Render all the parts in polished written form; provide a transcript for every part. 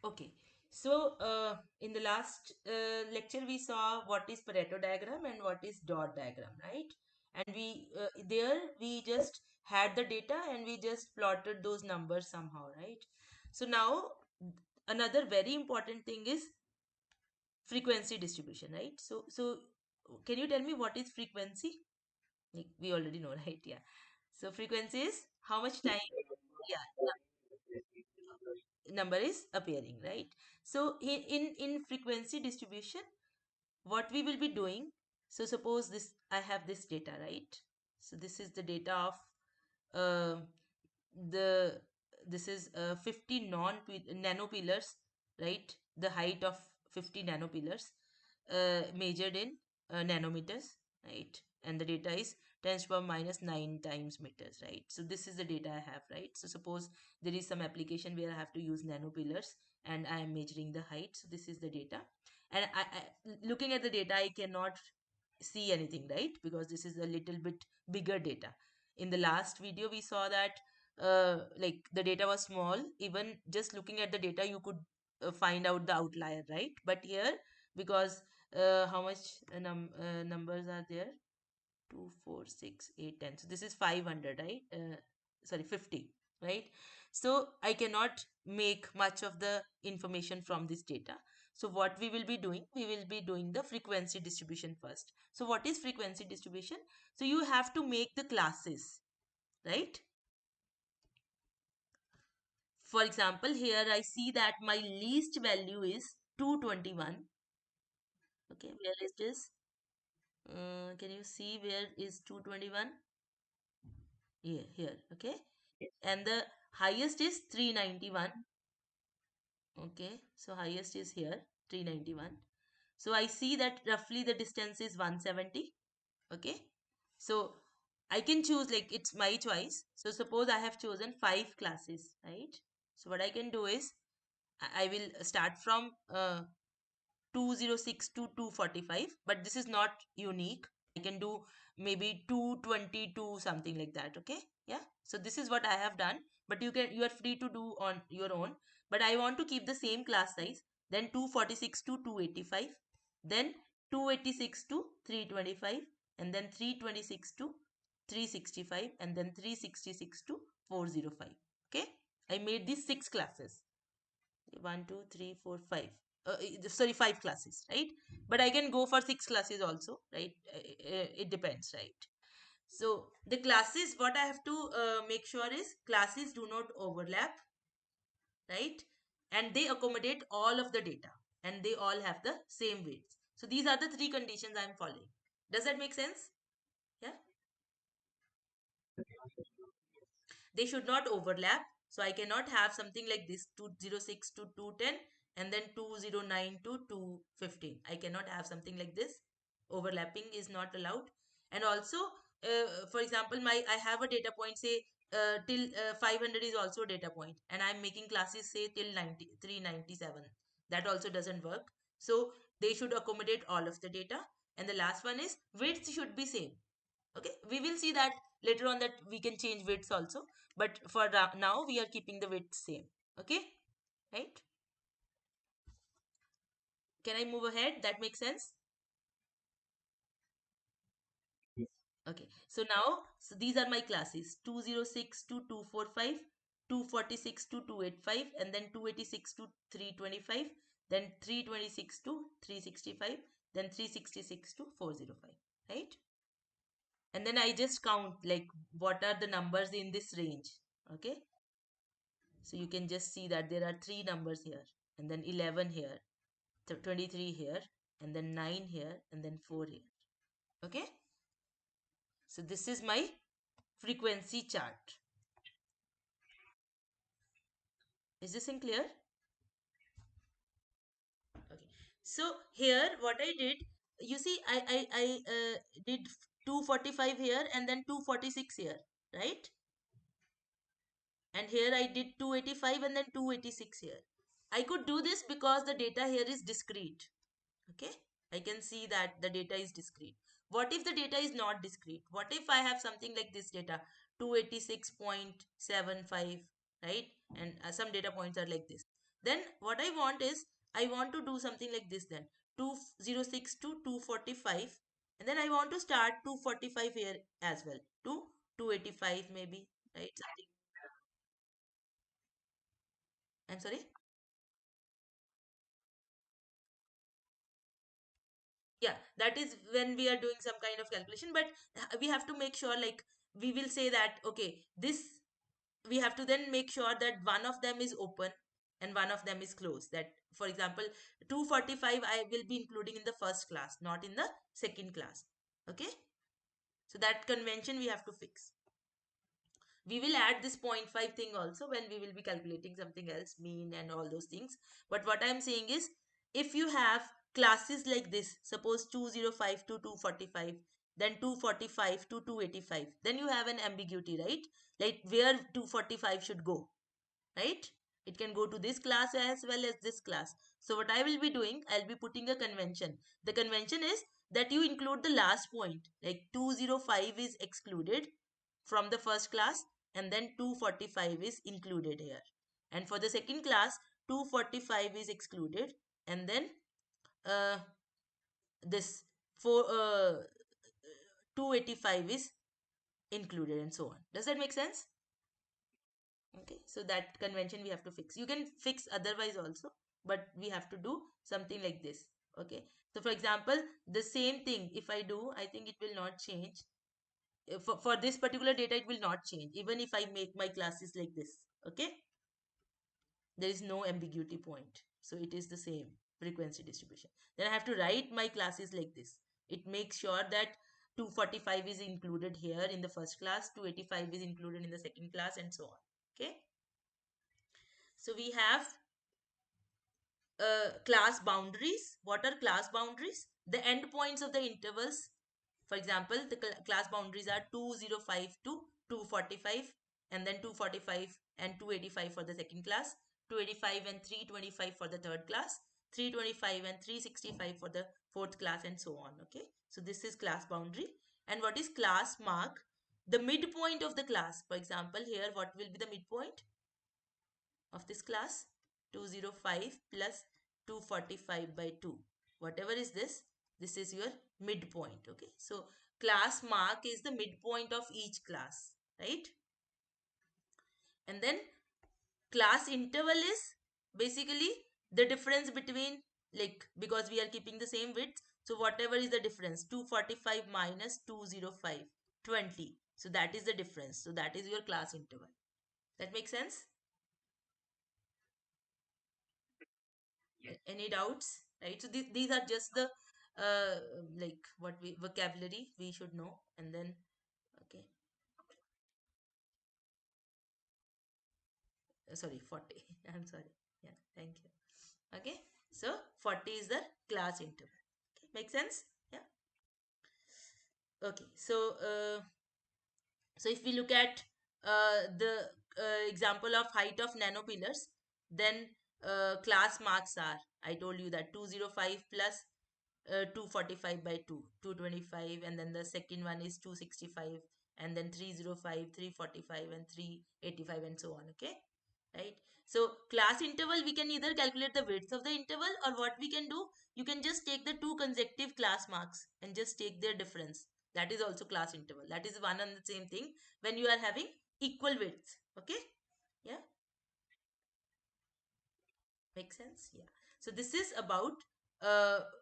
Okay. So in the last lecture we saw what is Pareto diagram and what is dot diagram, right? And we there we just had the data and we just plotted those numbers somehow, right? So now another very important thing is frequency distribution, right? So can you tell me what is frequency? Like, we already know, right? Yeah. So frequency is how much time, yeah, number is appearing, right? So in frequency distribution, what we will be doing, so suppose this, I have this data, right? So this is the data of uh, the this is 50 nanopillars, right? The height of 50 nanopillars measured in nanometers, right? And the data is 10 to the power minus 9 times meters, right? So this is the data I have, right? So suppose there is some application where I have to use nanopillars and I am measuring the height. So this is the data, and looking at the data I cannot see anything, right? Because this is a little bit bigger data. In the last video we saw that like the data was small, even just looking at the data you could find out the outlier, right? But here, because how much numbers are there, 2 4 6 8 10, so this is 500, right? Sorry, 50, right? So I cannot make much of the information from this data. So what we will be doing, we will be doing the frequency distribution first. So what is frequency distribution? So you have to make the classes, right? For example, here I see that my least value is 221. Okay, where is this? Can you see where is 221? Here, okay. And the highest is 391. Okay, so highest is here, 391. So I see that roughly the distance is 170. Okay, so I can choose, like, it's my choice. So suppose I have chosen 5 classes, right? So what I can do is I will start from 206 to 245, but this is not unique. I can do maybe 222, something like that. Okay, yeah. So this is what I have done, but you are free to do on your own. But I want to keep the same class size. Then 246 to 285, then 286 to 325, and then 326 to 365, and then 366 to 405. Okay, I made these 6 classes. 1 2 3 4 5, sorry, 5 classes, right? But I can go for 6 classes also, right? It depends, right? So the classes, what I have to make sure is classes do not overlap, right? And they accommodate all of the data, and they all have the same weights. So these are the 3 conditions I'm following. Does that make sense? Yeah, they should not overlap. So I cannot have something like this, 206 to 210, and then 209 to 215. I cannot have something like this. Overlapping is not allowed. And also, for example, I have a data point, say till 500 is also a data point, and I'm making classes say till 397. That also doesn't work. So they should accommodate all of the data. And the last one is width should be same. Okay, we will see that later on, that we can change widths also, but for now we are keeping the width same. Okay, right? Can I move ahead? That makes sense. Okay, so now, so these are my classes: 206 to 245, 246 to 285, and then 286 to 325, then 326 to 365, then 366 to 405, right? And then I just count, like, what are the numbers in this range. Okay, so you can just see that there are 3 numbers here, and then 11 here, 23 here, and then 9 here, and then 4 here. Okay, so this is my frequency chart. Is this in clear? Okay, so here what I did, you see, I did 245 here and then 246 here, right? And here I did 285 and then 286 here. I could do this because the data here is discrete. Okay, I can see that the data is discrete. What if the data is not discrete? What if I have something like this data, 286.75, right? And some data points are like this. Then what I want is, I want to do something like this then. 206 to 245, and then I want to start 245 here as well. To 285 maybe, right? Something. I'm sorry. Yeah, that is when we are doing some kind of calculation, but we have to make sure, like, we will say that okay, this, we have to then make sure that one of them is open and one of them is closed. That, for example, 245 I will be including in the first class, not in the second class. Okay, so that convention we have to fix. We will add this 0.5 thing also when we will be calculating something else, mean and all those things. But what I'm saying is, if you have classes like this, suppose 205 to 245, then 245 to 285, then you have an ambiguity, right? Like where 245 should go, right? It can go to this class as well as this class. So what I will be doing, I'll be putting a convention. The convention is that you include the last point, like 205 is excluded from the first class, and then 245 is included here. And for the second class, 245 is excluded, and then uh, this for 285 is included, and so on. Does that make sense? Okay, so that convention we have to fix. You can fix otherwise also, but we have to do something like this. Okay, so for example, the same thing if I do, I think it will not change. For this particular data, it will not change even if I make my classes like this. Okay, there is no ambiguity point, so it is the same frequency distribution. Then I have to write my classes like this. It makes sure that 245 is included here in the first class, 285 is included in the second class, and so on. Okay, so we have class boundaries. What are class boundaries? The endpoints of the intervals. For example, the class boundaries are 205 to 245, and then 245 and 285 for the second class, 285 and 325 for the third class, 325 and 365 for the fourth class, and so on. Okay, so this is class boundary. And what is class mark? The midpoint of the class. For example, here what will be the midpoint of this class? 205 plus 245 by 2. Whatever is this is your midpoint. Okay, so class mark is the midpoint of each class, right? And then class interval is basically the difference between, like, because we are keeping the same width, so whatever is the difference, 245 minus 205, 20. So that is the difference. So that is your class interval. That makes sense? Any doubts? Right, so these are just the uh like what we vocabulary we should know. And then okay, sorry, 40. I'm sorry. Yeah, thank you. Okay, so 40 is the class interval. Okay, make sense? Yeah. Okay, so if we look at the example of height of nanopillars, then class marks are, I told you that 205 plus 245 by 2, 225, and then the second one is 265, and then 305, 345, and 385, and so on. Okay, right? So class interval, we can either calculate the width of the interval, or what we can do, you can just take the two consecutive class marks and just take their difference. That is also class interval. That is one and the same thing when you are having equal widths. Okay, yeah, make sense? Yeah. So this is about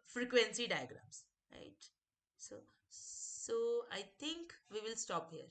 frequency diagrams, right? So I think we will stop here.